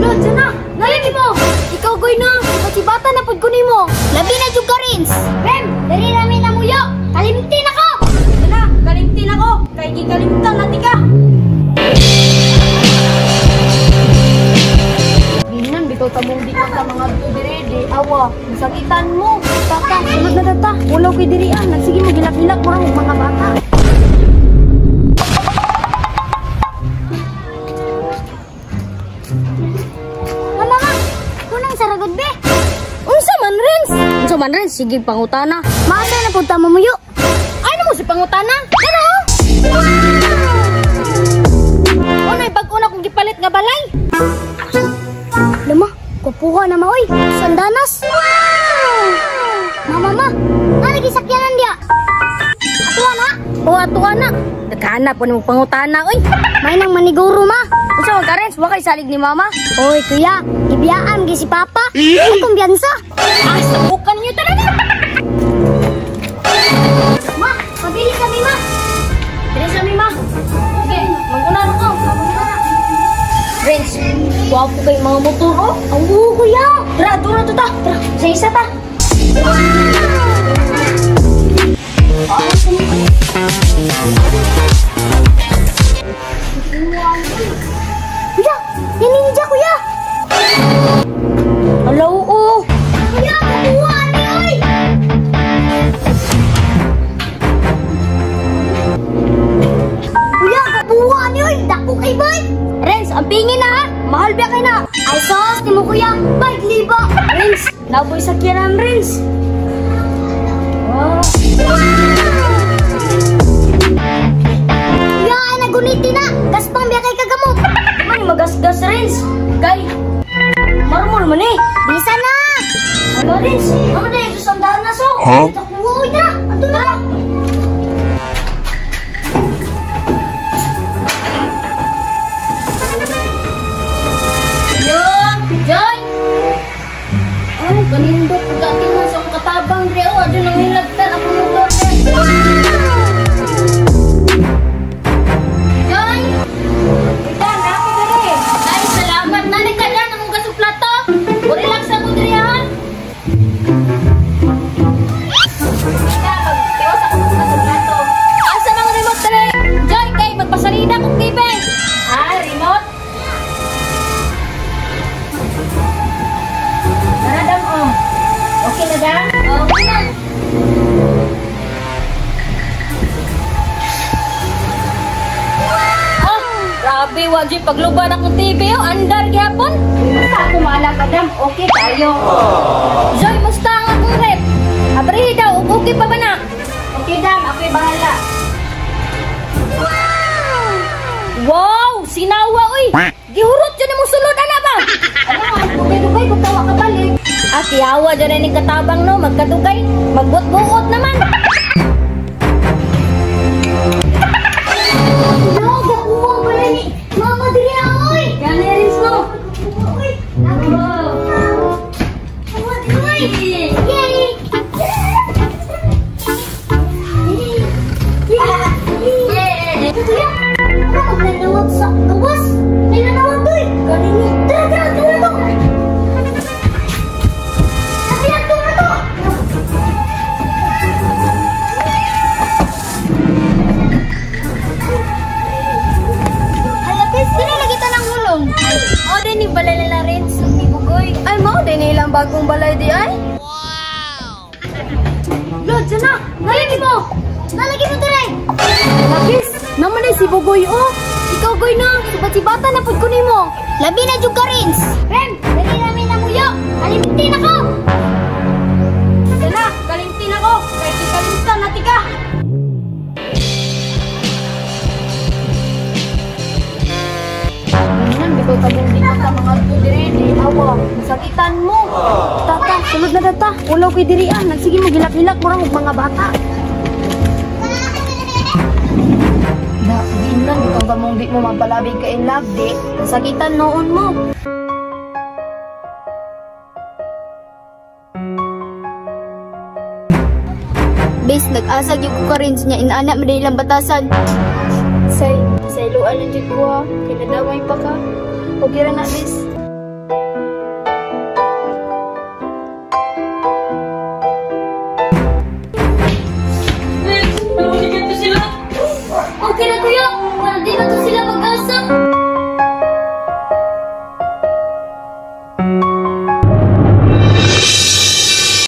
Lord, dyan na! Nalagi mo! Ikaw goy na! Bata na pud kunin mo! Labi na jud ka, Rins! Rem! Dali namin na muyo! Kalimtin ako! Dyan na! Kalimtin ako! Kay gikalimtan na tika! Ginan, bitaw tabong di ka mga dire-dire. Awa, masakitan mo! Tata, sunod na data! Walaw kay dirian! Nagsige mo gilak-gilak mo mga bata! Man rin, sige pangutana. Maasa na punta mo muyo. Ano mo si pangutana? Ano? Ano yung pag-una kong gipalit nga balay? Lama, kupuha na maoy. Sandanas. Wow! Mama, nalagi sakyanan dia. Atuwa na? O, atuwa na. Nagkahanap po ng pangutana, oy. May nang maniguro, ma. Unsa man ka, Rens? Wakay salig ni mama. Oy, kuya, ibiyaan gi si papa. Ang kumbiyansa. Bukan nyo talaga. Ma, pabili kami, ma. Bilis kami, ma. Sige, mag-una na ka. Rens, wapo kayo mga motor, oh. Ang kuya. Tara, doon na to ta. Tara, isa-isa ta. Kuya, yan ninja, kuya. Hello, oh. Kuya, kukuha ni, oy. Kuya, kukuha ni, oy. Dako kay boy. Rens, ang pingin na, ha. Mahal biya kayo na. Ay, sos, di mo kuya. Bike liba. Rens, naboy sakyanan, Rens. Wow. Kuya, ay naguniti na. Gaspang biya kay kagamot. May magasgas, Rens. Kay, marmol man eh. Bisa na. Ano, Rens? Ano na yung susandahan na, so? Ito, kuha na. Ato na. Joy! Ay, ganindot. Pagkating mo sa katabang, Rio. Ado nang nilagtan ako motor, Rens. Joy! Ika, napi ka rin. Ay, salamat. Nanig ka dyan. Ang ugas plato. Relax ako, Drian. Ika, magtiwas ako sa plato. Asa mga remote ka rin? Joy, kay magpasalida kong TV. Ah, remote? Naradam, oh. Okay na dam? Okay na. Oh, grabe, wajib pagluban akong TV, oh. Andar gyapon. Basta ako maalam, madam. Okay tayo. Joy, musta ang akong rep? Abrihi daw, okay pa ba na? Okay, dam. Ako'y bahala. Wow! Sinawa, uy! Gihurot dyan mo sulod, ana ba? Ano, ang dugay-dugay, kung tawa ka balik. Ah, kiyawa dyan na ni katabang, no? Magkadugay. Magbut-buot naman. No, kukuha pa na ni Mama Dria, oy. Gani, Rins, no? Oy, Wow! Mama Dria. Yay! Yeah! Kuya, ano maglalawag sa gawas? May nanawag doy. Gani ni. Tara, tara, tara to. Sabihan to na to. Halapis, lagi ta ng hulong. O, din ni balay nila, Rins. Ni Bugoy. Ay, mo, din nilang bagong balay di ay. Lord, dyan na. Nalagi mo. Nalagi mo to rin. Halapis, naman ay si Bugoy, oh. Ikaw, goy na. Sibat-sibata na pud kunin mo. Labi na jud ka, Rins. Rem, dali namin na muyo. Kalimtin ako. Dala, kalimtin ako. Kaya kikalimtan natin ka. Ganyan, bitaw tabong di ka mga dire-dire. Awa, masakitan mo. Tata, sunod na data. Ulaw kay dirian. Nagsige mo gilak-gilak mo lang mga bata. Da, ginan, bitaw tabong di mo mapalabig ka in love, di. Masakitan noon mo. Bes, nag-asag yung kukarins niya. Inaanak mo dahil ang batasan. Say, luan lang dyan ko ha. Kinadamay pa ka. Okay ra na, Bes.